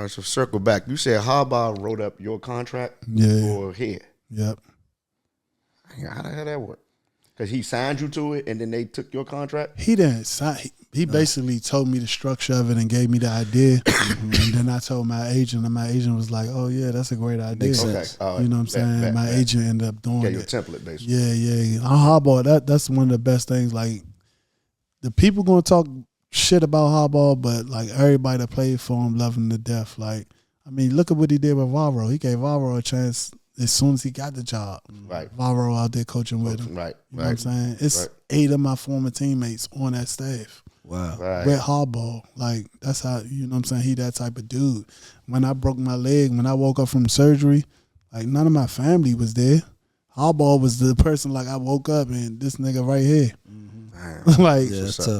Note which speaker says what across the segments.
Speaker 1: right, so circle back. You said Harbaugh wrote up your contract for here.
Speaker 2: Yep.
Speaker 1: How the hell that work? Because he signed you to it, and then they took your contract?
Speaker 2: He didn't sign. He basically told me the structure of it and gave me the idea. And then I told my agent, and my agent was like, "Oh yeah, that's a great idea."
Speaker 1: Okay.
Speaker 2: You know what I'm saying? My agent ended up doing it.
Speaker 1: Your template, basically.
Speaker 2: Yeah. Harbaugh, that's one of the best things. Like, the people gonna talk shit about Harbaugh, but like everybody that played for him love him to death. Like, I mean, look at what he did with Varro. He gave Varro a chance as soon as he got the job.
Speaker 1: Right.
Speaker 2: Varro out there coaching with him.
Speaker 1: Right.
Speaker 2: You know what I'm saying? It's 8 of my former teammates on that staff.
Speaker 3: Wow.
Speaker 1: Right.
Speaker 2: With Harbaugh. Like, that's how, you know what I'm saying? He that type of dude. When I broke my leg, when I woke up from surgery, like, none of my family was there. Harbaugh was the person, like, I woke up and this nigga right here. Mm-hmm. Like,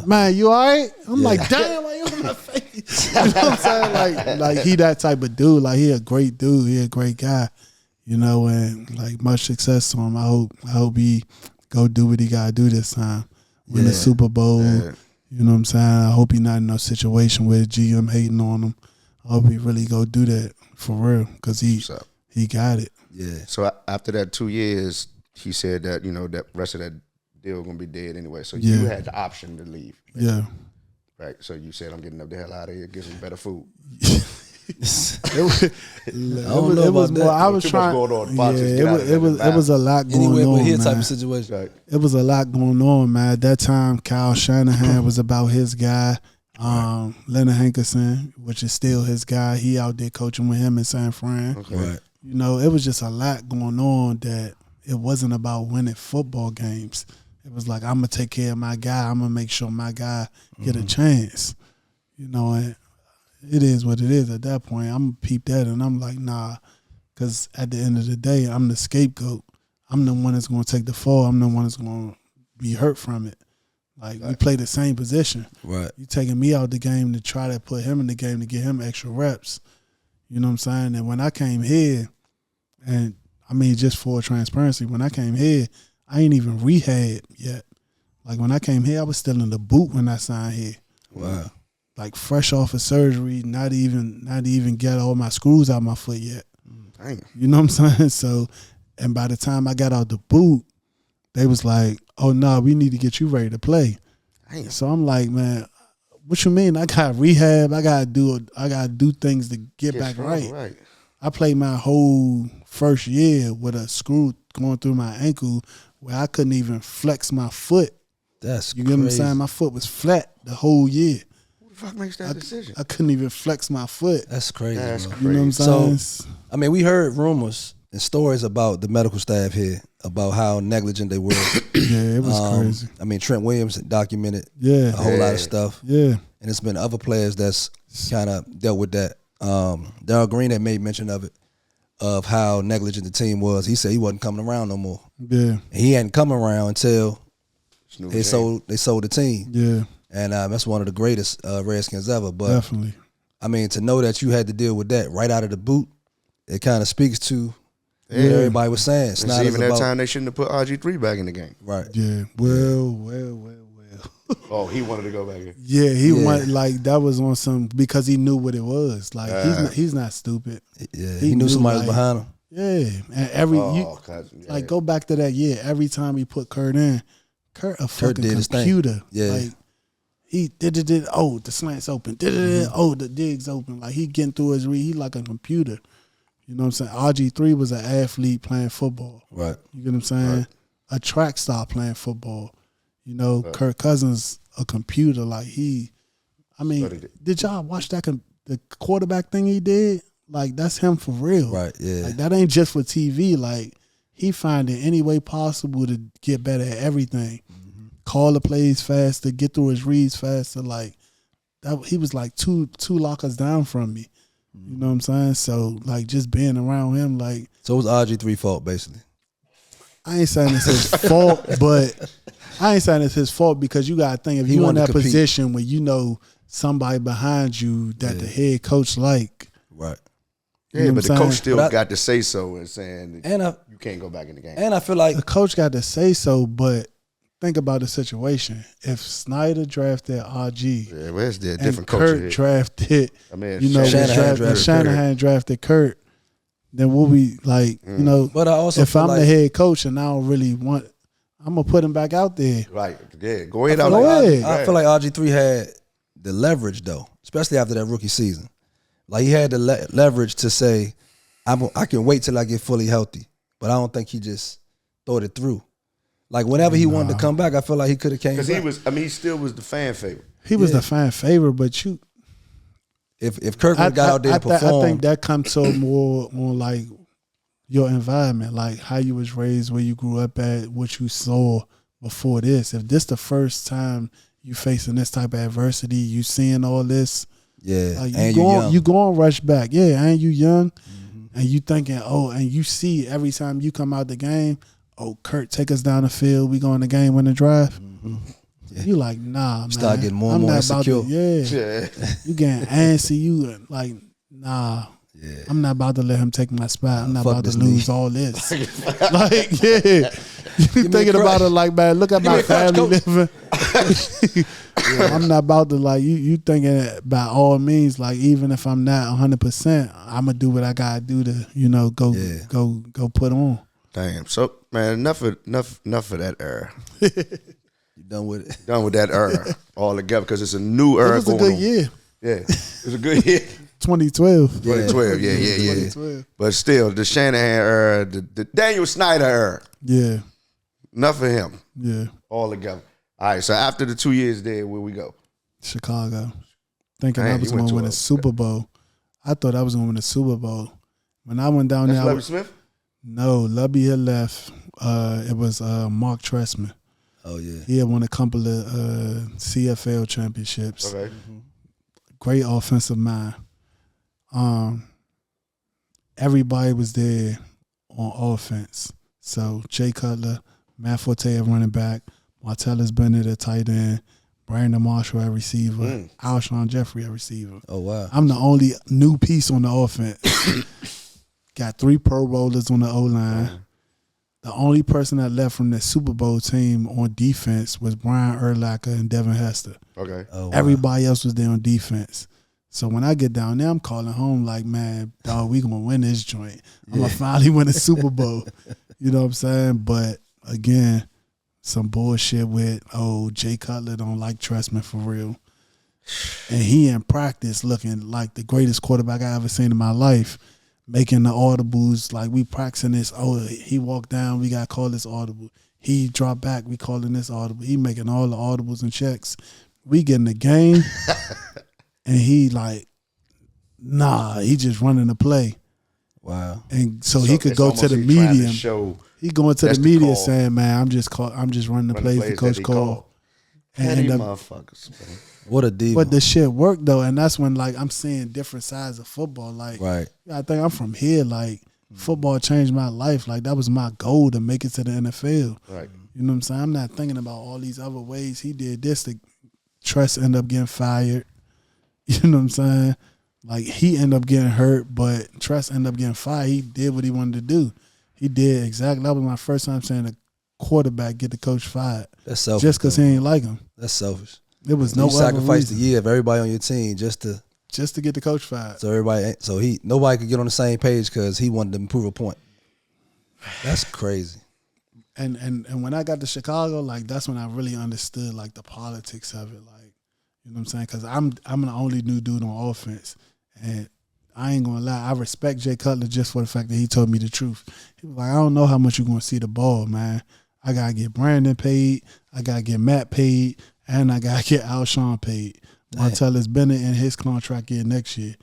Speaker 2: man, you all right? I'm like, damn, why you on my face? You know what I'm saying? Like he that type of dude. Like, he a great dude. He a great guy. You know, and like much success to him. I hope he go do what he gotta do this time. Win the Super Bowl. Yeah. You know what I'm saying? I hope he not in no situation where GM hating on him. I hope he really go do that for real, because he got it.
Speaker 3: Yeah.
Speaker 1: So after that 2 years, he said that, you know, that rest of that deal gonna be dead anyway. So you had the option to leave. Right?
Speaker 2: Yeah.
Speaker 1: Right. So you said, I'm getting up the hell out of here, get some better food.
Speaker 2: It was more. I was trying. It was a lot going on,
Speaker 3: man.
Speaker 2: Type
Speaker 3: of situation.
Speaker 1: Right.
Speaker 2: It was a lot going on, man. At that time, Kyle Shanahan was about his guy. Leonard Hankerson, which is still his guy, he out there coaching with him in San Fran.
Speaker 1: Okay.
Speaker 3: Right.
Speaker 2: You know, it was just a lot going on that it wasn't about winning football games. It was like, I'm gonna take care of my guy. I'm gonna make sure my guy get a chance. You know, and it is what it is at that point. I'm going to peep that, and I'm like, nah, because at the end of the day, I'm the scapegoat. I'm the one that's going to take the fall. I'm the one that's going to be hurt from it. Like, we play the same position.
Speaker 3: Right.
Speaker 2: You taking me out the game to try to put him in the game to get him extra reps. You know what I'm saying? And when I came here, and I mean, just for transparency, when I came here, I ain't even rehab yet. Like, when I came here, I was still in the boot when I signed here.
Speaker 3: Wow.
Speaker 2: Like, fresh off of surgery, not even get all my screws out my foot yet.
Speaker 1: Damn.
Speaker 2: You know what I'm saying? So, and by the time I got out the boot, they was like, "Oh no, we need to get you ready to play."
Speaker 1: Damn.
Speaker 2: So I'm like, man, what you mean? I got rehab. I gotta do things to get back right. I played my whole first year with a screw going through my ankle where I couldn't even flex my foot.
Speaker 3: That's
Speaker 2: you get what I'm saying? My foot was flat the whole year.
Speaker 1: Who the fuck makes that decision?
Speaker 2: I couldn't even flex my foot.
Speaker 3: That's crazy.
Speaker 1: That's crazy.
Speaker 2: You know what I'm saying?
Speaker 3: So, I mean, we heard rumors and stories about the medical staff here, about how negligent they were.
Speaker 2: Yeah, it was crazy.
Speaker 3: I mean, Trent Williams documented a whole lot of stuff.
Speaker 2: Yeah.
Speaker 3: And it's been other players that's kind of dealt with that. Darryl Green had made mention of it, of how negligent the team was. He said he wasn't coming around no more.
Speaker 2: Yeah.
Speaker 3: And he hadn't come around until they sold the team.
Speaker 2: Yeah.
Speaker 3: And that's one of the greatest Redskins ever. But
Speaker 2: definitely.
Speaker 3: I mean, to know that you had to deal with that right out of the boot, it kind of speaks to what everybody was saying. It's not
Speaker 1: even that time they shouldn't have put RG3 back in the game.
Speaker 3: Right.
Speaker 2: Yeah. Well.
Speaker 1: Oh, he wanted to go back in.
Speaker 2: Yeah, he wanted, like, that was on some, because he knew what it was. Like, he's not stupid.
Speaker 3: Yeah, he knew somebody was behind him.
Speaker 2: Yeah, and go back to that year. Every time he put Kurt in, Kurt fucking
Speaker 3: did
Speaker 2: computer.
Speaker 3: Yeah.
Speaker 2: Like, he did. Oh, the slant's open. Oh, the dig's open. Like, he getting through his read. He like a computer. You know what I'm saying? RG3 was an athlete playing football.
Speaker 3: Right.
Speaker 2: You get what I'm saying? Right. A track star playing football. You know, right. Kirk Cousins, a computer. Like, did y'all watch that the quarterback thing he did? Like, that's him for real.
Speaker 3: Right, yeah.
Speaker 2: Like, that ain't just for TV. Like, he finding any way possible to get better at everything. Mm-hmm. Call the plays faster, get through his reads faster. Like, that, he was like two lockers down from me. You know what I'm saying? So, like, just being around him, like.
Speaker 3: So it was RG3 fault, basically.
Speaker 2: I ain't saying it's his fault, but I ain't saying it's his fault, because you got to think, if you're in that position where you know somebody behind you that the head coach like.
Speaker 3: Right.
Speaker 1: Yeah, but the coach still got to say so and saying that you can't go back in the game.
Speaker 3: And I feel like
Speaker 2: the coach got to say so, but think about the situation. If Snyder drafted RG,
Speaker 1: Yeah, well, it's a
Speaker 2: and
Speaker 1: different
Speaker 2: Kurt
Speaker 1: culture here.
Speaker 2: drafted,
Speaker 1: I mean,
Speaker 2: Shanahan drafted Kurt, then we'll be like,
Speaker 3: But I also
Speaker 2: if I'm the head coach and I don't really want, I'm gonna put him back out there.
Speaker 1: Right. Yeah. Go ahead.
Speaker 3: I feel like RG3 had the leverage though, especially after that rookie season. Like he had the leverage to say, I can wait till I get fully healthy. But I don't think he just thought it through. Like whenever he wanted to come back, I feel like he could have came back.
Speaker 1: Because he still was the fan favorite.
Speaker 2: He was the fan favorite, but
Speaker 3: if Kirk got out there and performed,
Speaker 2: I think that comes to more on like your environment, like how you was raised, where you grew up at, what you saw before this. If this the first time you facing this type of adversity, you seeing all this, like you going rush back, and you young, and you thinking, and you see every time you come out the game, Kurt, take us down the field, we go in the game, win the drive. Yeah. You like, nah, man.
Speaker 3: Start getting more and more insecure.
Speaker 2: You getting antsy. You like, nah. Yeah. I'm not about to let him take my spot. I'm not about to lose all this. Like, you thinking about it like, man, look at my family living. I'm not about to like you thinking by all means, like even if I'm not 100%, I'm gonna do what I gotta do to, go put on.
Speaker 1: Damn. So man, enough of that era.
Speaker 3: You done with it?
Speaker 1: Done with that era altogether because it's a new era going on.
Speaker 2: It was a good year.
Speaker 1: Yeah, it was a good year.
Speaker 2: 2012.
Speaker 1: 2012, yeah. 2012. But still, the Shanahan era, the Daniel Snyder era.
Speaker 2: Yeah.
Speaker 1: Enough of him.
Speaker 2: Yeah.
Speaker 1: All together. All right, so after the 2 years there, where we go?
Speaker 2: Chicago. Thinking I was going to win a Super Bowl. I thought I was going to win a Super Bowl. When I went down there.
Speaker 1: Lovie Smith?
Speaker 2: No, Lubby had left. It was Mark Trestman.
Speaker 3: Oh, yeah.
Speaker 2: He had won a couple of CFL championships.
Speaker 1: Okay.
Speaker 2: Great offensive mind. Everybody was there on offense. So Jay Cutler, Matt Forte at running back, Martellus Bennett at tight end, Brandon Marshall at receiver, Alshon Jeffrey at receiver.
Speaker 3: Oh, wow.
Speaker 2: I'm the only new piece on the offense. Got 3 Pro Bowlers on the O-line. The only person that left from the Super Bowl team on defense was Brian Urlacher and Devin Hester.
Speaker 1: Okay.
Speaker 3: Oh, wow.
Speaker 2: Everybody else was there on defense. So when I get down there, I'm calling home like, man, dog, we going to win this joint. I'm going to finally win a Super Bowl. You know what I'm saying? But, again, some bullshit with, Jay Cutler don't like Trestman for real. And he in practice looking like the greatest quarterback I ever seen in my life. Making the audibles, like we practicing this. He walked down, we got to call this audible. He dropped back, we calling this audible. He making all the audibles and checks. We get in the game, and he like, nah, he just running the play.
Speaker 3: Wow.
Speaker 2: And so he could go to the media. He going to the media saying, man, I'm just running the plays the coach called.
Speaker 1: And motherfuckers, man.
Speaker 3: What a diva.
Speaker 2: But the shit worked though, and that's when like I'm seeing different sides of football. Like,
Speaker 3: right.
Speaker 2: I think I'm from here. Like, football changed my life. Like, that was my goal to make it to the NFL.
Speaker 1: Right.
Speaker 2: You know what I'm saying? I'm not thinking about all these other ways he did this. Tress ended up getting fired. You know what I'm saying? Like, he ended up getting hurt, but Tress ended up getting fired. He did what he wanted to do. He did exactly. That was my first time saying a quarterback get the coach fired.
Speaker 3: That's selfish.
Speaker 2: Just because he ain't like him.
Speaker 3: That's selfish.
Speaker 2: There was no other reason.
Speaker 3: You sacrificed a year of everybody on your team just to
Speaker 2: get the coach fired.
Speaker 3: So nobody could get on the same page because he wanted to prove a point. That's crazy.
Speaker 2: And when I got to Chicago, like that's when I really understood like the politics of it. Like, you know what I'm saying? Because I'm the only new dude on offense, and I ain't gonna lie, I respect Jay Cutler just for the fact that he told me the truth. He was like, I don't know how much you're gonna see the ball, man. I gotta get Brandon paid, I gotta get Matt paid, and I gotta get Alshon paid. Martellus Bennett in his contract year next year.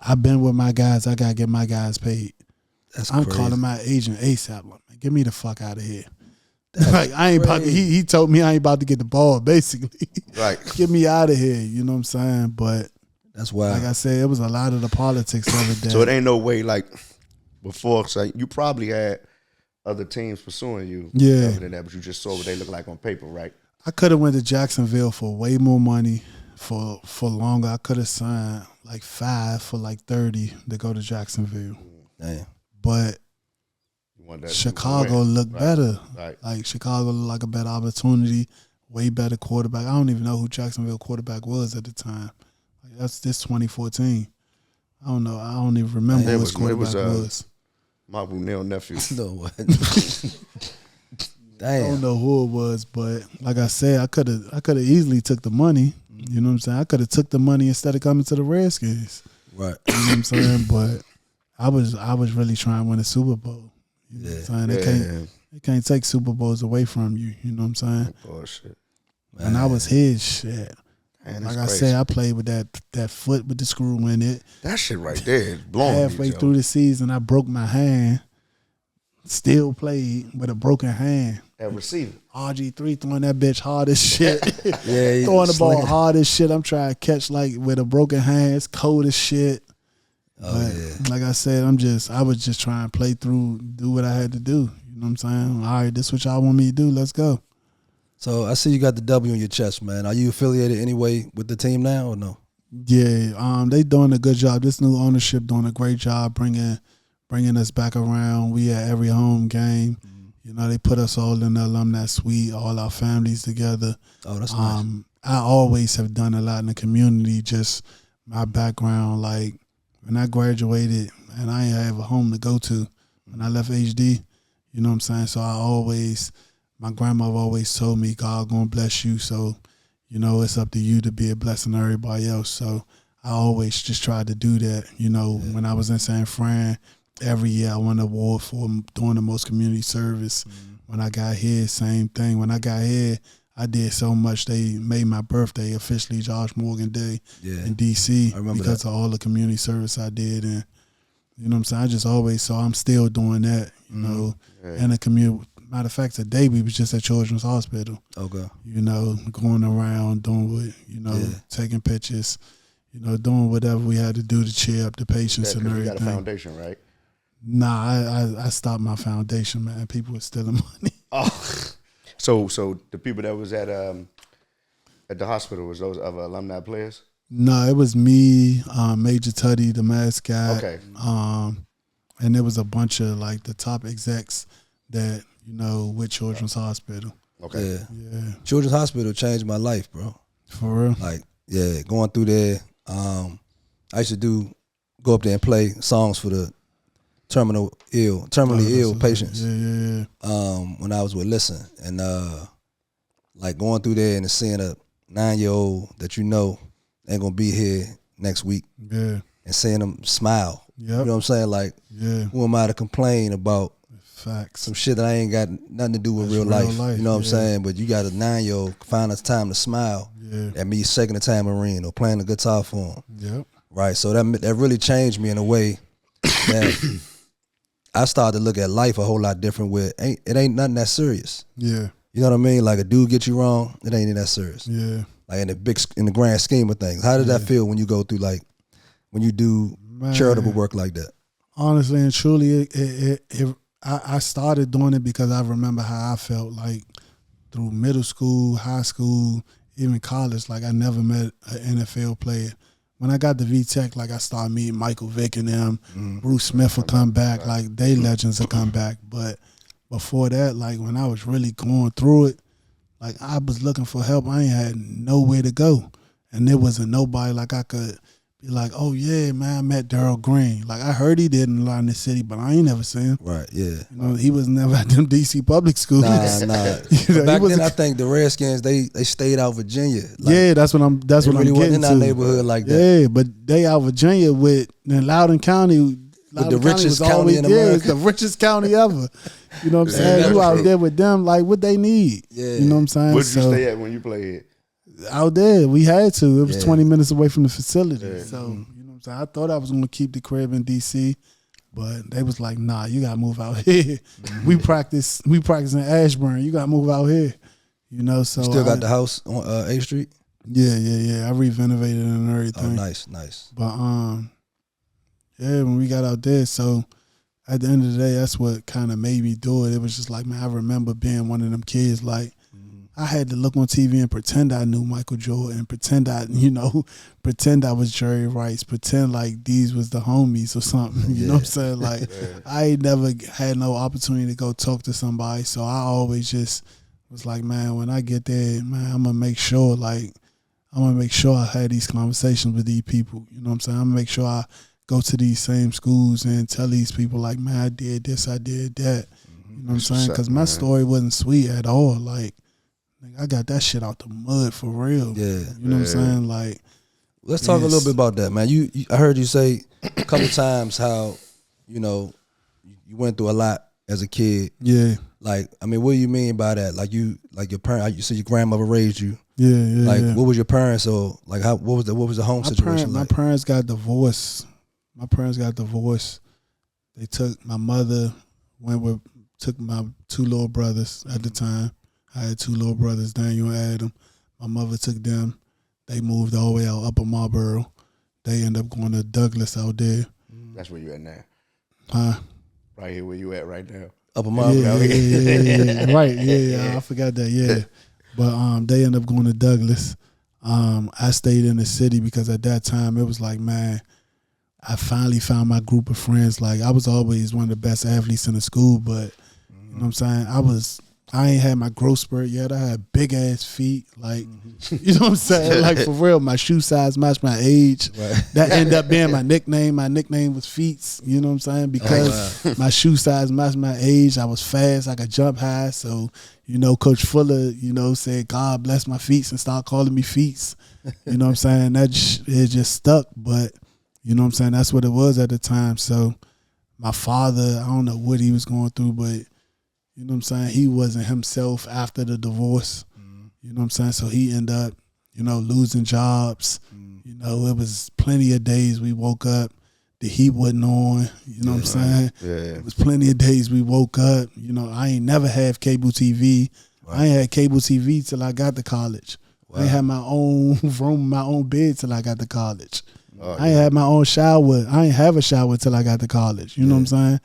Speaker 2: I've been with my guys. I gotta get my guys paid. I'm calling my agent ASAP. Like, get me the fuck out of here. Like I ain't about to, he told me I ain't about to get the ball, basically.
Speaker 1: Right.
Speaker 2: Get me out of here. You know what I'm saying? But
Speaker 3: that's wild.
Speaker 2: Like I said, it was a lot of the politics of it.
Speaker 1: So it ain't no way like before. So you probably had other teams pursuing you.
Speaker 2: Yeah.
Speaker 1: Other than that, but you just saw what they look like on paper, right?
Speaker 2: I could have went to Jacksonville for way more money for longer. I could have signed like 5 for like 30 to go to Jacksonville.
Speaker 3: Damn.
Speaker 2: But Chicago looked better.
Speaker 1: Right.
Speaker 2: Like Chicago looked like a better opportunity, way better quarterback. I don't even know who Jacksonville quarterback was at the time. Like, that's this 2014. I don't know. I don't even remember who his quarterback was.
Speaker 1: My Neil nephew.
Speaker 3: No, what?
Speaker 2: I don't know who it was, but like I said, I could have easily took the money. You know what I'm saying? I could have took the money instead of coming to the Redskins.
Speaker 3: Right.
Speaker 2: You know what I'm saying? But I was really trying to win a Super Bowl. You know what I'm saying? They can't take Super Bowls away from you. You know what I'm saying?
Speaker 1: Oh shit.
Speaker 2: And I was his shit.
Speaker 1: Man,
Speaker 2: like
Speaker 1: I
Speaker 2: said, I played with that foot with the screw in it.
Speaker 1: That shit right there is blowing
Speaker 2: Halfway through the season, I broke my hand. Still played with a broken hand.
Speaker 1: At receiver.
Speaker 2: RG3 throwing that bitch hard as shit.
Speaker 3: Yeah,
Speaker 2: throwing the ball hard as shit. I'm trying to catch like with a broken hand. It's cold as shit. But like I said, I was just trying to play through, do what I had to do. You know what I'm saying? All right, this is what y'all want me to do. Let's go.
Speaker 3: So I see you got the W on your chest, man. Are you affiliated anyway with the team now or no?
Speaker 2: Yeah, they doing a good job. This new ownership doing a great job bringing us back around. We at every home game. You know, they put us all in the alumni suite, all our families together.
Speaker 3: Oh, that's nice.
Speaker 2: I always have done a lot in the community, just my background. Like, when I graduated and I didn't have a home to go to when I left HD, you know what I'm saying? So my grandmother always told me, God gonna bless you. So, you know, it's up to you to be a blessing to everybody else. So I always just tried to do that. You know, when I was in San Fran, every year I won an award for doing the most community service. When I got here, same thing. When I got here, I did so much. They made my birthday officially Josh Morgan Day in D.C. because of all the community service I did. And, you know what I'm saying? I just always saw I'm still doing that, you know, in the community. Matter of fact, today we was just at Children's Hospital. Okay. You know, going around, doing what, you know, taking pictures, you know, doing whatever we had to do to cheer up the patients and everything.
Speaker 1: You got a foundation, right?
Speaker 2: Nah, I stopped my foundation, man. People were stealing money.
Speaker 1: Oh. So the people that was at the hospital, was those other alumni players?
Speaker 2: No, it was me, Major Tuddy, the mascot.
Speaker 1: Okay.
Speaker 2: And there was a bunch of like the top execs that, you know, with Children's Hospital.
Speaker 1: Okay.
Speaker 3: Yeah. Children's Hospital changed my life, bro.
Speaker 2: For real?
Speaker 3: Like, going through there. I used to go up there and play songs for the terminally ill patients.
Speaker 2: Yeah.
Speaker 3: When I was with Listen, and like going through there and seeing a 9-year-old that you know ain't gonna be here next week.
Speaker 2: Yeah.
Speaker 3: And seeing them smile.
Speaker 2: Yep.
Speaker 3: You know what I'm saying? Like, who am I to complain about some shit that I ain't got nothing to do with real life? You know what I'm saying? But you got a 9-year-old find us time to smile at me shaking the tambourine or playing the guitar for him.
Speaker 2: Yep.
Speaker 3: Right. So that really changed me in a way that I started to look at life a whole lot different with it ain't nothing that serious.
Speaker 2: Yeah.
Speaker 3: You know what I mean? Like a dude get you wrong, it ain't that serious.
Speaker 2: Yeah.
Speaker 3: Like in the grand scheme of things. How did that feel when you go through when you do charitable work like that?
Speaker 2: Honestly and truly, I started doing it because I remember how I felt like through middle school, high school, even college. Like I never met an NFL player. When I got to VTech, like I started meeting Michael Vick and them. Bruce Smith would come back, like they legends would come back. But before that, like when I was really going through it, like I was looking for help. I ain't had nowhere to go. And there wasn't nobody like I could be like, oh yeah, man, I met Darryl Green. Like I heard he did in a lot in the city, but I ain't never seen him.
Speaker 3: Right, yeah.
Speaker 2: You know, he was never at them DC public schools.
Speaker 3: Nah.
Speaker 2: You know,
Speaker 3: back then I think the Redskins, they stayed out Virginia.
Speaker 2: Like, that's what I'm
Speaker 3: really
Speaker 2: getting
Speaker 3: wasn't in
Speaker 2: to.
Speaker 3: our neighborhood like that.
Speaker 2: Yeah, but they out Virginia with in Loudoun County.
Speaker 3: With the richest county in America.
Speaker 2: It's the richest county ever. You know what I'm saying? You out there with them, like what they need. Yeah. You know what I'm saying?
Speaker 1: Where'd you stay at when you played?
Speaker 2: Out there. We had to. It was 20 minutes away from the facility. So, you know what I'm saying? I thought I was gonna keep the crib in DC, but they was like, nah, you gotta move out here. We practice in Ashburn. You gotta move out here. You know, so
Speaker 3: you still got the house on A Street?
Speaker 2: Yeah. I re-renovated it and everything.
Speaker 3: Oh, nice.
Speaker 2: But when we got out there, so at the end of the day, that's what kind of made me do it. It was just like, man, I remember being one of them kids, like, I had to look on TV and pretend I knew Michael Jordan, pretend I was Jerry Rice, pretend like these was the homies or something. You know what I'm saying? Like, I ain't never had no opportunity to go talk to somebody, so I always just was like, man, when I get there, man, I'm gonna make sure I had these conversations with these people. You know what I'm saying? I'm gonna make sure I go to these same schools and tell these people, like, man, I did this, I did that. You know what I'm saying? Because my story wasn't sweet at all. Like, I got that shit out the mud for real.
Speaker 3: Yeah.
Speaker 2: You know what I'm saying? Like,
Speaker 3: let's talk a little bit about that, man. You I heard you say a couple times how, you went through a lot as a kid.
Speaker 2: Yeah.
Speaker 3: Like, I mean, what do you mean by that? Like your parent, you said your grandmother raised you.
Speaker 2: Yeah.
Speaker 3: Like,
Speaker 2: yeah.
Speaker 3: what was your parents, or like what was the home situation like?
Speaker 2: My parents got divorced. They took my mother, took my 2 little brothers at the time. I had 2 little brothers, Daniel and Adam. My mother took them. They moved all the way out Upper Marlboro. They ended up going to Douglas out there.
Speaker 1: That's where you at now.
Speaker 2: Huh?
Speaker 1: Right here where you at right now.
Speaker 3: Upper Marlboro.
Speaker 2: Yeah. Right, yeah. I forgot that, yeah. But they ended up going to Douglas. I stayed in the city because at that time it was like, man, I finally found my group of friends. Like, I was always one of the best athletes in the school, but you know what I'm saying? I ain't had my growth spurt yet. I had big ass feet. Like, you know what I'm saying? Like, for real, my shoe size matched my age. Right. That ended up being my nickname. My nickname was Feets. You know what I'm saying? Because my shoe size matched my age. I was fast. I could jump high. So, Coach Fuller, said, God bless my feet, and started calling me Feets. You know what I'm saying? It just stuck. But, you know what I'm saying? That's what it was at the time. So my father, I don't know what he was going through, but you know what I'm saying? He wasn't himself after the divorce. You know what I'm saying? So he ended up, losing jobs. It was plenty of days we woke up, the heat wasn't on. You know what I'm saying? Yeah. It was plenty of days we woke up. I ain't never had cable TV. Right. I ain't had cable TV till I got to college. Wow. I ain't had my own room, my own bed till I got to college. I ain't had my own shower. I ain't have a shower till I got to college. You know what I'm saying?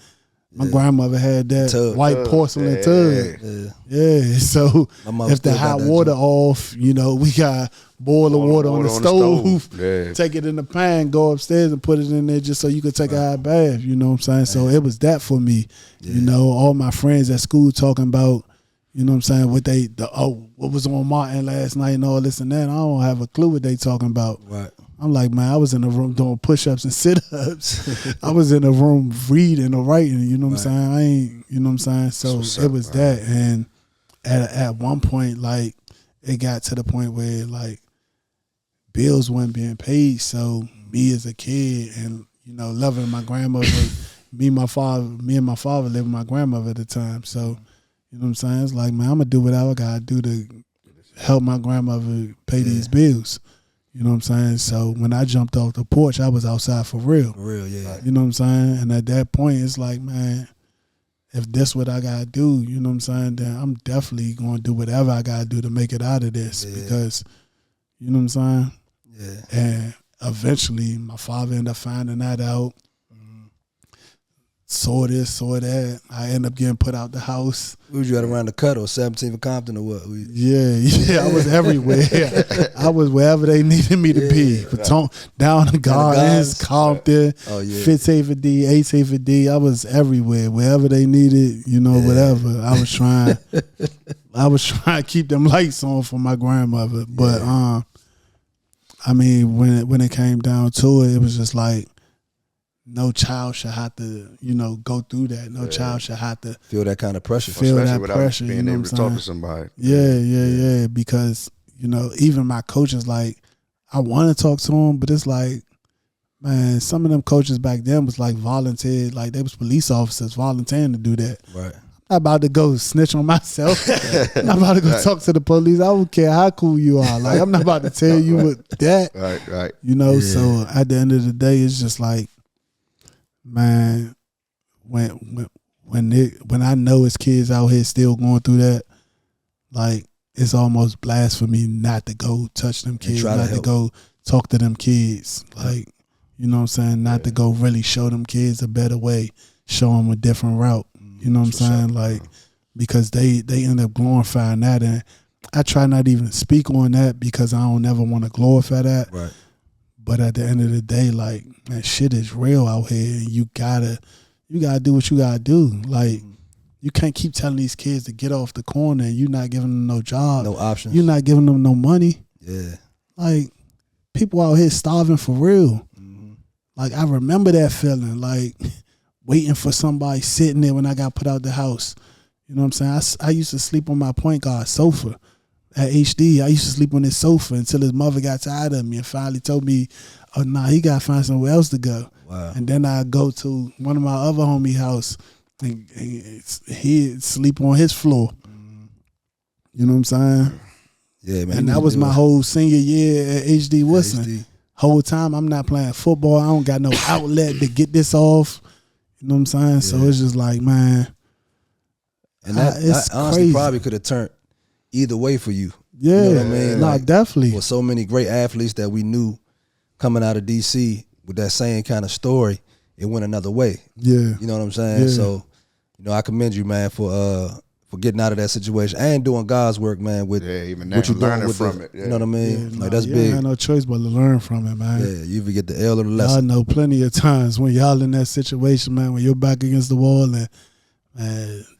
Speaker 2: My grandmother had that white porcelain tub. Yeah. So if the hot water off, we got boiling water on the stove. Yeah. Take it in the pan, go upstairs and put it in there just so you could take a hot bath. You know what I'm saying? So it was that for me. Yeah. All my friends at school talking about, you know what I'm saying, what was on Martin last night and all this and that. I don't have a clue what they talking about. Right. I'm like, man, I was in the room doing push-ups and sit-ups. I was in the room reading or writing, you know what I'm saying? I ain't, you know what I'm saying? So it was that. And at one point, like, it got to the point where, like, bills weren't being paid. So me as a kid and, loving my grandmother, me and my father lived with my grandmother at the time. So, you know what I'm saying? It's like, man, I'm going to do whatever I got to do to help my grandmother pay these bills. You know what I'm saying? So when I jumped off the porch, I was outside for real. For real, yeah. You know what I'm saying? And at that point, it's like, man, if that's what I got to do, you know what I'm saying, then I'm definitely going to do whatever I got to do to make it out of this because, you know what I'm saying? Yeah. And eventually, my father ended up finding that out. Saw this, saw that. I ended up getting put out the house.
Speaker 3: Who was you at around the cut or 17th of Compton or what?
Speaker 2: Yeah, I was everywhere. I was wherever they needed me to be. Down the Gardens, Compton, 5th D, 8th D. I was everywhere. Wherever they needed, whatever. I was trying to keep them lights on for my grandmother. But I mean, when it came down to it, it was just like, no child should have to, go through that. No child should have to
Speaker 3: feel that kind of pressure.
Speaker 1: Especially without being able to talk to somebody.
Speaker 2: Yeah. Because, even my coaches, like, I want to talk to them, but it's like, man, some of them coaches back then was like volunteered, like they was police officers volunteering to do that. Right. I'm not about to go snitch on myself. I'm not about to go talk to the police. I don't care how cool you are. Like, I'm not about to tell you what that. Right. So at the end of the day, it's just like, man, when I know it's kids out here still going through that, like, it's almost blasphemy not to go touch them kids, not to go talk to them kids. Like, you know what I'm saying? Not to go really show them kids a better way, show them a different route. You know what I'm saying? Like, because they end up glorifying that. And I try not to even speak on that because I don't ever want to glorify that.
Speaker 3: Right.
Speaker 2: But at the end of the day, like, man, shit is real out here, and you gotta do what you gotta do. Like, you can't keep telling these kids to get off the corner and you're not giving them no job,
Speaker 3: No options.
Speaker 2: you're not giving them no money.
Speaker 3: Yeah.
Speaker 2: Like, people out here starving for real. Like, I remember that feeling, like waiting for somebody sitting there when I got put out the house. You know what I'm saying? I used to sleep on my point guard sofa at HD. I used to sleep on his sofa until his mother got tired of me and finally told me, oh, nah, he got to find somewhere else to go.
Speaker 3: Wow.
Speaker 2: And then I go to one of my other homie house and he'd sleep on his floor. You know what I'm saying?
Speaker 3: Yeah, man.
Speaker 2: And that was my whole senior year at HD Wilson.
Speaker 3: HD.
Speaker 2: Whole time I'm not playing football. I don't got no outlet to get this off. You know what I'm saying?
Speaker 3: Yeah.
Speaker 2: So it's just like, man.
Speaker 3: And that honestly
Speaker 2: crazy.
Speaker 3: probably could have turned either way for you.
Speaker 2: Yeah.
Speaker 3: You know what I mean?
Speaker 2: Nah,
Speaker 3: Like,
Speaker 2: definitely.
Speaker 3: with so many great athletes that we knew coming out of DC with that same kind of story, it went another way.
Speaker 2: Yeah.
Speaker 3: You know what I'm saying?
Speaker 2: Yeah.
Speaker 3: So, you know, I commend you, man, for getting out of that situation and doing God's work, man, with
Speaker 1: even now,
Speaker 3: what you doing
Speaker 1: learning
Speaker 3: with
Speaker 1: from
Speaker 3: the,
Speaker 1: it.
Speaker 3: You know what I mean?
Speaker 2: Yeah,
Speaker 3: Like, that's
Speaker 2: you
Speaker 3: big.
Speaker 2: ain't had no choice but to learn from it, man.
Speaker 3: Yeah, you either get the L or the
Speaker 2: Y'all
Speaker 3: lesson.
Speaker 2: know plenty of times when y'all in that situation, man, when you're back against the wall and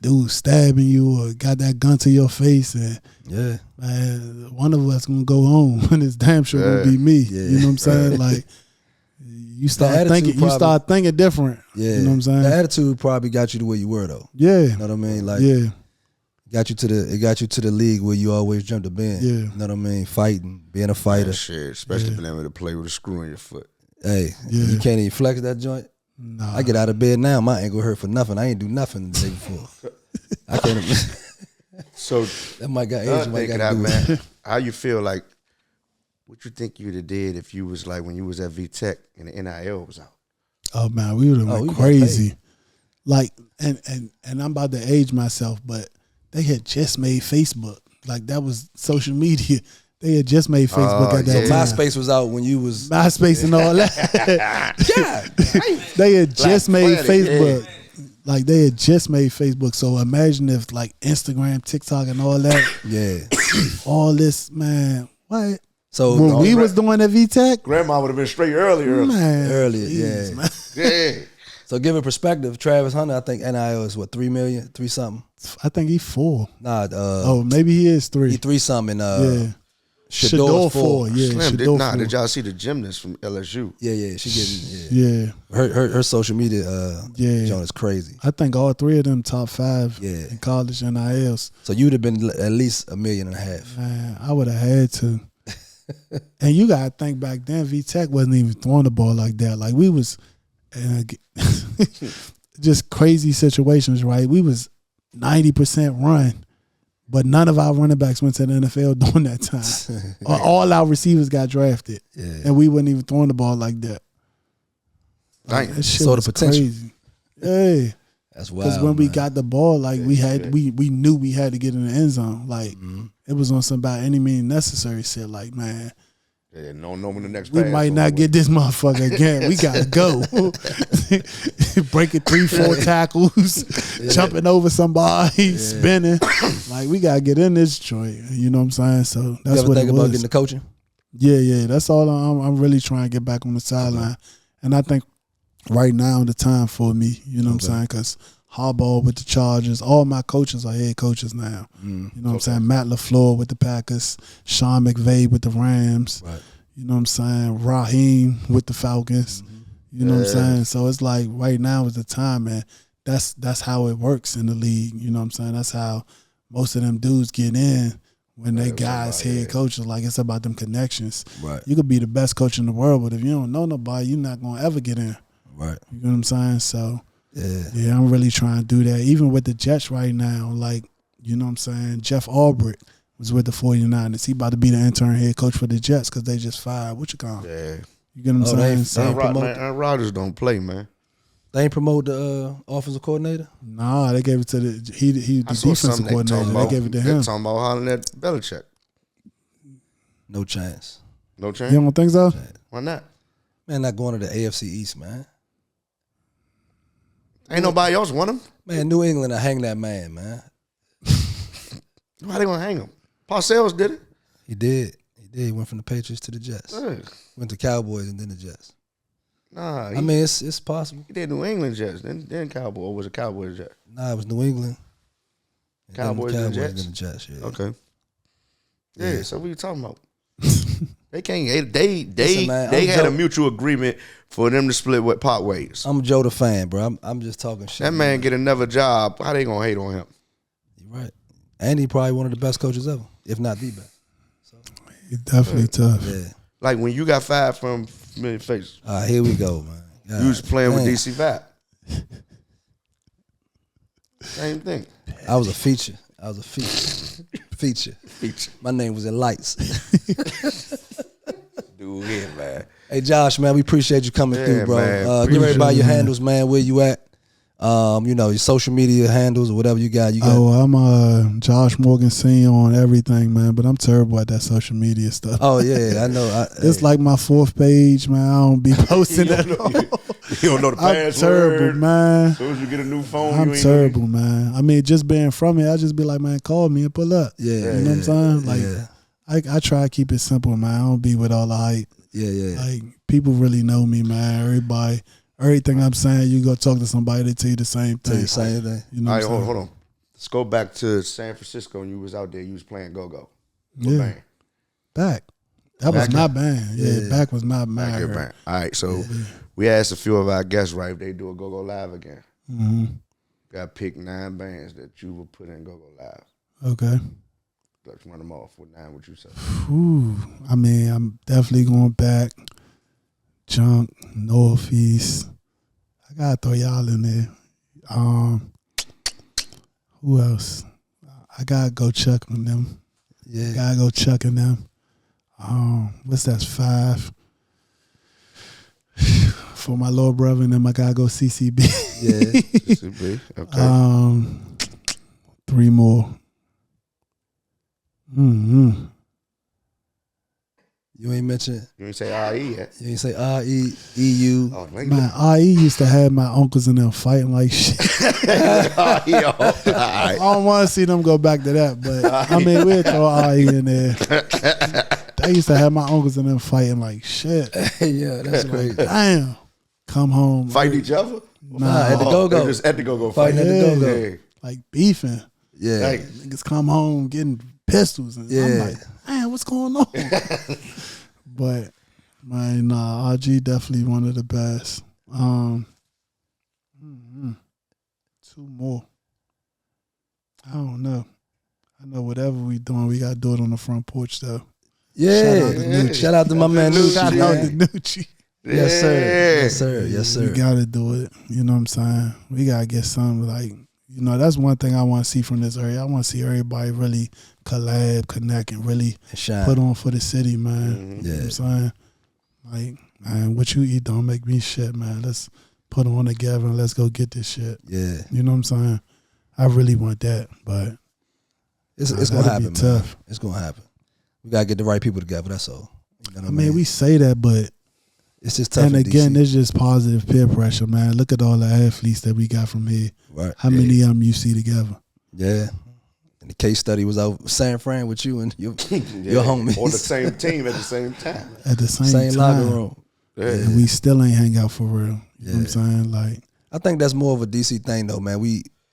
Speaker 2: dude stabbing you or got that gun to your face, and
Speaker 3: Yeah.
Speaker 2: man, one of us gonna go home and it's damn sure gonna be me.
Speaker 3: Yeah.
Speaker 2: You know what I'm saying? Like, you start thinking different.
Speaker 3: Yeah.
Speaker 2: You know what I'm saying?
Speaker 3: The attitude probably got you to where you were, though.
Speaker 2: Yeah.
Speaker 3: You know what I mean? Like,
Speaker 2: Yeah.
Speaker 3: got you to the league where you always dreamt of being.
Speaker 2: Yeah.
Speaker 3: You know what I mean? Fighting, being a fighter.
Speaker 1: Shit, especially being able to play with a screw in your foot.
Speaker 3: Hey,
Speaker 2: Yeah.
Speaker 3: you can't even flex that joint.
Speaker 2: Nah.
Speaker 3: I get out of bed now, my ankle hurt for nothing. I ain't do nothing the day before. I can't even.
Speaker 1: So
Speaker 3: That might got age.
Speaker 1: another
Speaker 3: Might
Speaker 1: thing
Speaker 3: got to do
Speaker 1: man,
Speaker 3: it.
Speaker 1: how you feel like? What you think you'd have did if you was like when you was at VTech and the NIL was out?
Speaker 2: Oh man, we would have
Speaker 3: we
Speaker 2: went
Speaker 3: got
Speaker 2: crazy. Like, and I'm about to age myself, but they had just made Facebook. Like, that was social media. They had just made Facebook at that
Speaker 1: yeah.
Speaker 2: time.
Speaker 3: MySpace was out when you was.
Speaker 2: MySpace and all that.
Speaker 3: Yeah.
Speaker 2: They had just made
Speaker 1: Planet,
Speaker 2: Facebook. Like, they had just made Facebook. So imagine if like Instagram, TikTok, and all that,
Speaker 3: Yeah.
Speaker 2: all this, man. What?
Speaker 3: So
Speaker 2: When we was doing at VTech,
Speaker 1: Grandma would have been straight earlier.
Speaker 2: man.
Speaker 3: Earlier,
Speaker 2: please,
Speaker 3: yeah.
Speaker 2: man.
Speaker 1: Yeah.
Speaker 3: So give it perspective. Travis Hunter, I think NIL is what, 3 million, 3 something.
Speaker 2: I think he 4.
Speaker 3: Nah,
Speaker 2: Oh, maybe he is 3.
Speaker 3: he 3 something.
Speaker 2: Yeah.
Speaker 3: Shador's 4.
Speaker 2: Yeah,
Speaker 1: Slim,
Speaker 2: Shador 4.
Speaker 1: did y'all see the gymnast from LSU?
Speaker 3: Yeah, she getting
Speaker 2: Yeah.
Speaker 3: her social media
Speaker 2: Yeah.
Speaker 3: joint is crazy.
Speaker 2: I think all 3 of them top 5
Speaker 3: Yeah.
Speaker 2: in college NILs.
Speaker 3: So you'd have been at least $1.5 million.
Speaker 2: Man, I would have had to. And you got to think back then, VTech wasn't even throwing the ball like that. Like, we was just crazy situations, right? We was 90% run, but none of our running backs went to the NFL during that time. All our receivers got drafted, and we wasn't even throwing the ball like that.
Speaker 1: Dang.
Speaker 2: That shit
Speaker 3: So the
Speaker 2: was
Speaker 3: potential.
Speaker 2: crazy. Yeah.
Speaker 3: That's wild.
Speaker 2: Because when we
Speaker 3: man.
Speaker 2: got the ball, like we knew we had to get in the end zone. Like it was on some by any means necessary shit. Like, man,
Speaker 1: Yeah, no when the next
Speaker 2: we
Speaker 1: pass
Speaker 2: might
Speaker 1: over
Speaker 2: not
Speaker 1: with.
Speaker 2: get this motherfucker again. We gotta go. Breaking 3-4 tackles, jumping over somebody, spinning. Like, we gotta get in this joint. You know what I'm saying? So
Speaker 3: You
Speaker 2: that's
Speaker 3: ever
Speaker 2: what
Speaker 3: think
Speaker 2: it
Speaker 3: about
Speaker 2: was.
Speaker 3: getting the coaching?
Speaker 2: Yeah. That's all I'm really trying to get back on the sideline. And I think right now the time for me, you know what I'm saying? Because Harbaugh with the Chargers, all my coaches are head coaches now. You know what I'm saying? Matt LaFleur with the Packers, Sean McVay with the Rams.
Speaker 3: Right.
Speaker 2: You know what I'm saying? Raheem with the Falcons. You know what I'm saying? So it's like right now is the time, man. That's how it works in the league. You know what I'm saying? That's how most of them dudes get in when they guys head coaches. Like, it's about them connections.
Speaker 3: Right.
Speaker 2: You could be the best coach in the world, but if you don't know nobody, you're not gonna ever get in.
Speaker 3: Right.
Speaker 2: You know what I'm saying? So
Speaker 3: Yeah.
Speaker 2: I'm really trying to do that. Even with the Jets right now, like, you know what I'm saying? Jeff Albrecht was with the 49ers. He about to be the intern head coach for the Jets because they just fired. What you call him?
Speaker 1: Yeah.
Speaker 2: You get what I'm saying? So,
Speaker 1: Aaron Rodgers don't play, man.
Speaker 3: They ain't promote the offensive coordinator?
Speaker 2: nah, they gave it to the he the
Speaker 1: I saw
Speaker 2: defensive
Speaker 1: something
Speaker 2: coordinator. They gave it to
Speaker 1: They
Speaker 2: him.
Speaker 1: talking about hollering at Belichick.
Speaker 3: No chance.
Speaker 1: No chance.
Speaker 2: You don't think so?
Speaker 1: Why not?
Speaker 3: Man, not going to the AFC East, man.
Speaker 1: Ain't nobody else want him.
Speaker 3: Man, New England will hang that man.
Speaker 1: Why they gonna hang him? Parcells did it.
Speaker 3: He did. He went from the Patriots to the Jets.
Speaker 1: Yeah.
Speaker 3: Went to Cowboys and then the Jets.
Speaker 1: Nah,
Speaker 3: I mean, it's possible.
Speaker 1: He did New England Jets, then Cowboys, or was it Cowboys Jets?
Speaker 3: Nah, it was New England.
Speaker 1: Cowboys and Jets?
Speaker 3: Then the Jets, yeah.
Speaker 1: Okay. Yeah, so what are you talking about? They can't. They had a mutual agreement for them to split with pot ways.
Speaker 3: I'm Joe the fan, bro. I'm just talking shit.
Speaker 1: That man get another job. How they gonna hate on him?
Speaker 3: You're right. And he probably one of the best coaches ever, if not the best. So.
Speaker 2: He's definitely tough.
Speaker 3: Yeah.
Speaker 1: Like when you got fired from Familiar Faces.
Speaker 3: Here we go, man. God,
Speaker 1: you was playing with DC Vibe. Same thing.
Speaker 3: I was a feature. Feature. My name was in lights.
Speaker 1: Dude, yeah, man.
Speaker 3: Hey, Josh, man, we appreciate you coming through, bro. Give everybody your handles, man. Where you at? Your social media handles or whatever you got.
Speaker 2: I'm Josh Morgan Senior on everything, man. But I'm terrible at that social media stuff.
Speaker 3: Oh yeah, I know.
Speaker 2: It's like my 4th page, man. I don't be posting that.
Speaker 1: You don't know the password.
Speaker 2: I'm terrible, man.
Speaker 1: As soon as you get a new phone,
Speaker 2: I'm terrible, man. I mean, just being from it, I just be like, man, call me and pull up.
Speaker 3: Yeah,
Speaker 2: you know what I'm saying? Like, I try to keep it simple, man. I don't be with all the hype.
Speaker 3: Yeah.
Speaker 2: Like, people really know me, man. Everything I'm saying, you go talk to somebody, they tell you the same thing. You know
Speaker 1: all right, hold on. Let's go back to San Francisco and you was out there, you was playing go-go.
Speaker 2: Yeah.
Speaker 1: Band?
Speaker 2: Back. That was my band. Yeah, Back was my band.
Speaker 1: Band. All right, so we asked a few of our guests, right, if they do a go-go live again.
Speaker 2: Mm-hmm.
Speaker 1: Got to pick 9 bands that you would put in go-go live.
Speaker 2: Okay.
Speaker 1: Let's run them off. What 9 would you say?
Speaker 2: Ooh, I mean, I'm definitely going back. Junk, Northeast. I gotta throw y'all in there. Who else? I gotta go Chuck on them.
Speaker 3: Yeah.
Speaker 2: Gotta go Chuck in them. What's that? 5. For my little brother and them, I gotta go CCB.
Speaker 1: Yeah, CCB. Okay.
Speaker 2: 3 more. Mm-hmm.
Speaker 3: You ain't mention.
Speaker 1: You ain't say RE yet.
Speaker 3: You ain't say RE, EU.
Speaker 1: Oh,
Speaker 2: man, RE used to have my uncles in there fighting like shit. I don't want to see them go back to that, but I mean, we'll throw RE in there. They used to have my uncles in them fighting like shit.
Speaker 3: Yeah, that's crazy.
Speaker 2: Damn. Come home.
Speaker 1: Fight each other?
Speaker 2: Nah,
Speaker 3: at the go-go.
Speaker 1: Just at the go-go
Speaker 3: Fighting at the go-go.
Speaker 1: Yeah.
Speaker 2: Like beefing.
Speaker 3: Yeah.
Speaker 1: Like,
Speaker 2: niggas come home getting pistols. And I'm like, man, what's going on? But, man, nah, RG definitely one of the best. 2 more. I don't know. I know whatever we doing, we got to do it on the front porch, though.
Speaker 3: Yeah. Shout out to my man Nucci.
Speaker 2: Shout out to Nucci.
Speaker 3: Yes, sir. Yes, sir. Yes, sir.
Speaker 2: We got to do it. You know what I'm saying? We got to get something like, you know, that's one thing I want to see from this area. I want to see everybody really collab, connect, and really put on for the city, man.
Speaker 1: Mm-hmm.
Speaker 2: You know what I'm saying? Like, man, what you eat don't make me shit, man. Let's put on together and let's go get this shit.
Speaker 3: Yeah.
Speaker 2: You know what I'm saying? I really want that, but
Speaker 3: it's going to happen, man.
Speaker 2: Tough.
Speaker 3: It's going to happen. We got to get the right people together, that's all. You know what
Speaker 2: I mean, we say that, but
Speaker 3: it's just tough.
Speaker 2: And again,
Speaker 3: DC.
Speaker 2: it's just positive peer pressure, man. Look at all the athletes that we got from here.
Speaker 3: Right.
Speaker 2: How many of them you see together?
Speaker 3: Yeah. And the case study was out San Fran with you and your homies.
Speaker 1: On the same team at the same time.
Speaker 2: At the same time.
Speaker 3: Locker room.
Speaker 1: Yeah.
Speaker 2: And we still ain't hang out for real. You know what I'm saying? Like,
Speaker 3: I think that's more of a DC thing though, man.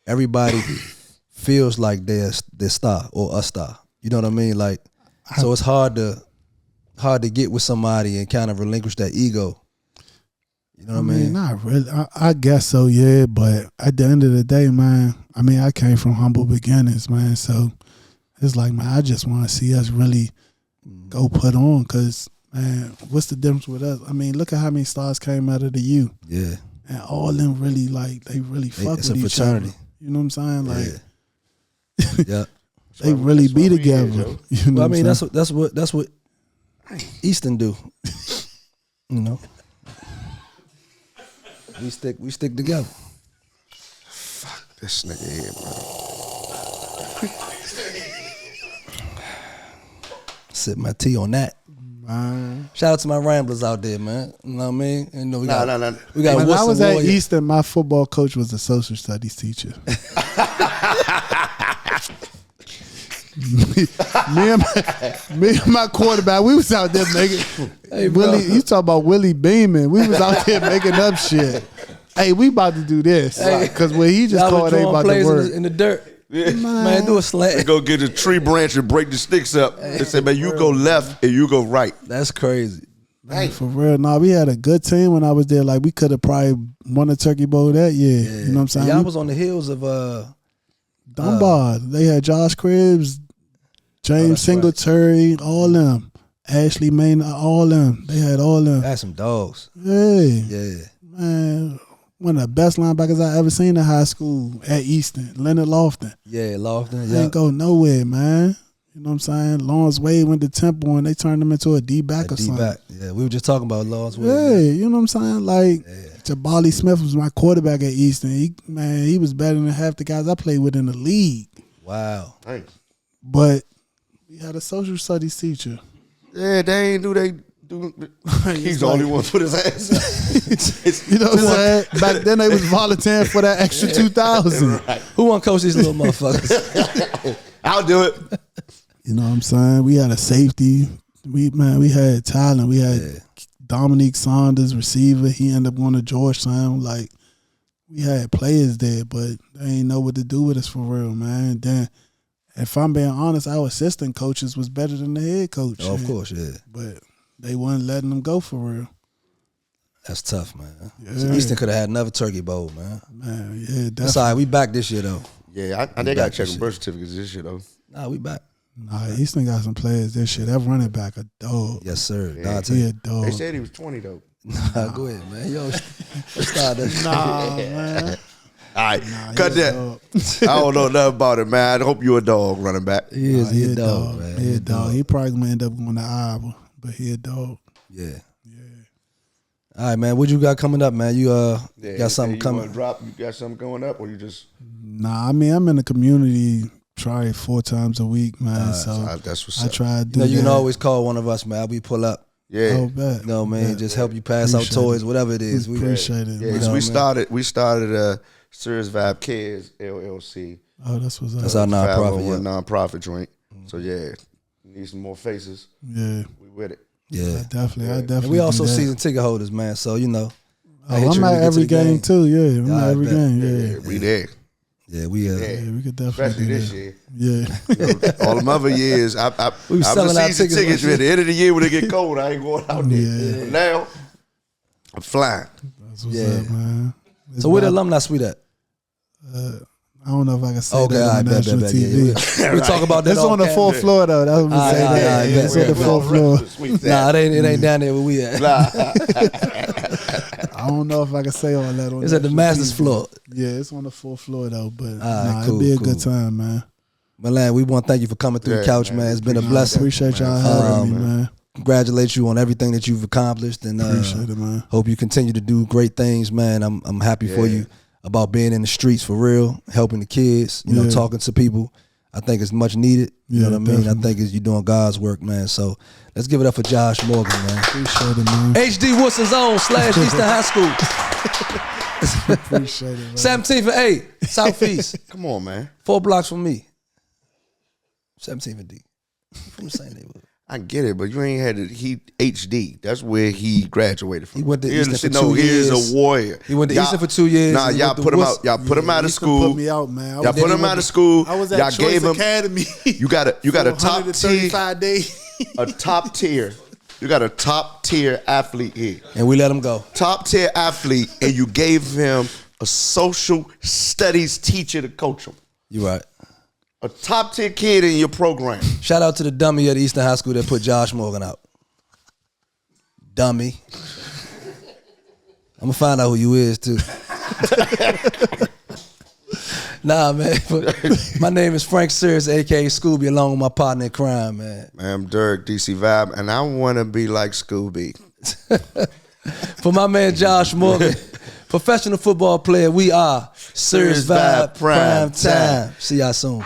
Speaker 3: Everybody feels like they're star or a star. You know what I mean? Like, so it's hard to get with somebody and kind of relinquish that ego. You know what I mean?
Speaker 2: Not really. I guess so, yeah. But at the end of the day, man, I mean, I came from humble beginnings, man. So it's like, man, I just want to see us really go put on. Because, man, what's the difference with us? I mean, look at how many stars came out of the U.
Speaker 3: Yeah.
Speaker 2: And all of them really, like, they really fuck
Speaker 3: it's
Speaker 2: with
Speaker 3: a
Speaker 2: each
Speaker 3: fraternity.
Speaker 2: other. You know what I'm saying? Like,
Speaker 3: yeah.
Speaker 2: they really be together. You know
Speaker 3: well, I mean, that's what Easton do. You know, we stick together.
Speaker 1: Fuck this nigga here, bro.
Speaker 3: Sip my tea on that. Shout out to my Ramblers out there, man. You know what I mean? You know, we got
Speaker 2: when I was at Easton, my football coach was a social studies teacher. me and my quarterback, we was out there making. Hey, Willie, you talk about Willie Beeman. We was out there making up shit. Hey, we about to do this because when he just called, they about to work
Speaker 3: in the dirt. Yeah. Man, do a slant.
Speaker 1: They go get a tree branch and break the sticks up. They say, man, you go left and you go right.
Speaker 3: That's crazy.
Speaker 2: Man, for real. Nah, we had a good team when I was there. Like, we could have probably won a Turkey Bowl that year. Yeah. You know what I'm saying?
Speaker 3: Y'all was on the heels of
Speaker 2: Dunbar. They had Josh Cribbs, James Singletary, all them. Ashley Maynard, all them. They had all them.
Speaker 3: Had some dogs.
Speaker 2: Yeah. Man, one of the best linebackers I ever seen in high school at Easton, Leonard Lofton.
Speaker 3: Yeah, Lofton.
Speaker 2: Ain't go nowhere, man. You know what I'm saying? Lawrence Wade went to Temple and they turned him into a D-back or something.
Speaker 3: Yeah, we were just talking about Lawrence Wade.
Speaker 2: Yeah, you know what I'm saying? Like, Jabali Smith was my quarterback at Easton. He was better than half the guys I played with in the league.
Speaker 3: Wow.
Speaker 1: Thanks.
Speaker 2: But we had a social studies teacher.
Speaker 1: Yeah, they ain't do they do. He's the only one put his ass.
Speaker 2: You know what I'm saying? Back then they was volunteering for that extra 2,000.
Speaker 3: Right. Who want to coach these little motherfuckers?
Speaker 1: I'll do it.
Speaker 2: You know what I'm saying? We had a safety. We had talent. We had Dominique Saunders, receiver. He ended up going to Georgetown. Like, we had players there, but they ain't know what to do with us for real, man. Then, if I'm being honest, our assistant coaches was better than the head coach.
Speaker 3: Oh, of course, yeah.
Speaker 2: But they wasn't letting them go for real.
Speaker 3: That's tough, man.
Speaker 2: Yeah.
Speaker 3: So Easton could have had another Turkey Bowl, man.
Speaker 2: Man, yeah, definitely.
Speaker 3: That's all right. We back this year, though.
Speaker 1: Yeah, I think I check birth certificates this year, though.
Speaker 3: Nah, we back.
Speaker 2: Nah, Easton got some players this shit. That running back a dog.
Speaker 3: Yes, sir.
Speaker 1: Yeah.
Speaker 2: He a dog.
Speaker 1: They said he was 20, though.
Speaker 3: Nah, go ahead, man. Yo, let's start that.
Speaker 2: Nah, man.
Speaker 1: All right, cut that. I don't know nothing about it, man. I hope you a dog running back.
Speaker 3: He is. He a dog, man.
Speaker 2: He a dog. He probably gonna end up going to Iowa, but he a dog.
Speaker 3: Yeah. All right, man. What you got coming up, man? You got something coming?
Speaker 1: You got something going up, or you just?
Speaker 2: Nah, I mean, I'm in the community probably 4 times a week, man. So
Speaker 1: that's what's
Speaker 2: I
Speaker 1: up.
Speaker 2: try to do.
Speaker 3: You can always call one of us, man. We pull up.
Speaker 1: Yeah.
Speaker 2: Oh, bet.
Speaker 3: You know what I mean? Just help you pass out toys, whatever it is.
Speaker 2: We appreciate it.
Speaker 1: Yeah,
Speaker 2: man.
Speaker 1: we started SiriusVybe Kids LLC.
Speaker 2: Oh, that's what's up.
Speaker 3: That's our nonprofit. Yeah.
Speaker 1: Nonprofit joint. So yeah, need some more faces.
Speaker 2: Yeah,
Speaker 1: we with it.
Speaker 3: Yeah,
Speaker 2: I definitely.
Speaker 3: And we also season ticket holders, man. So you know.
Speaker 2: I'm at every game too. Yeah, I'm at every game. Yeah,
Speaker 1: we there.
Speaker 3: Yeah, we
Speaker 2: we could definitely.
Speaker 1: Especially this year.
Speaker 2: Yeah.
Speaker 1: All them other years,
Speaker 3: we selling our
Speaker 1: season tickets. At the end of the year when it get cold, I ain't going out there.
Speaker 2: Yeah.
Speaker 1: But now, I'm flying.
Speaker 2: That's what's up, man.
Speaker 3: So where the alumni suite at?
Speaker 2: I don't know if I can say
Speaker 3: that
Speaker 2: on national TV.
Speaker 3: Yeah. We talk about that.
Speaker 2: It's on the 4th floor though. That's what we say. That. It's on the 4th floor.
Speaker 3: Nah, it ain't down there where we at.
Speaker 2: I don't know if I can say all that on.
Speaker 3: It's at the master's floor.
Speaker 2: Yeah, it's on the 4th floor though. But
Speaker 3: cool,
Speaker 2: it'd be a good time, man.
Speaker 3: Milan, we want to thank you for coming through the couch, man. It's been a blessing.
Speaker 2: Appreciate y'all having me, man.
Speaker 3: Congratulate you on everything that you've accomplished, and
Speaker 2: appreciate it, man.
Speaker 3: Hope you continue to do great things, man. I'm happy for you about being in the streets for real, helping the kids, you know, talking to people. I think it's much needed. You know what I mean? Definitely. I think you're doing God's work, man. So let's give it up for Josh Morgan, man.
Speaker 2: Appreciate it, man.
Speaker 3: HD Woodson Zone / Eastern High School.
Speaker 2: Appreciate it, man.
Speaker 3: 17th and 8, Southeast.
Speaker 1: Come on, man.
Speaker 3: 4 blocks from me. 17th and D. From the same neighborhood.
Speaker 1: I get it, but you ain't had it. He HD. That's where he graduated from.
Speaker 3: He went to Eastern for 2 years.
Speaker 1: He's a warrior.
Speaker 3: He went to Eastern for 2 years.
Speaker 1: Nah, y'all put him out. Y'all put him out of school.
Speaker 2: Put me out, man.
Speaker 1: Y'all put him out of school.
Speaker 2: I was at Choice Academy.
Speaker 1: You got a top tier.
Speaker 2: 135 days.
Speaker 1: A top tier. You got a top tier athlete here.
Speaker 3: And we let him go.
Speaker 1: Top tier athlete, and you gave him a social studies teacher to coach him.
Speaker 3: You right.
Speaker 1: A top tier kid in your program.
Speaker 3: Shout out to the dummy at Eastern High School that put Josh Morgan out. Dummy. I'm gonna find out who you is too. Nah, man. My name is Frank Sears, aka Scooby, along with my partner in crime, man.
Speaker 1: I'm Derek DC Vibe, and I want to be like Scooby.
Speaker 3: For my man Josh Morgan, professional football player, we are SiriusVybe Primetime. See y'all soon.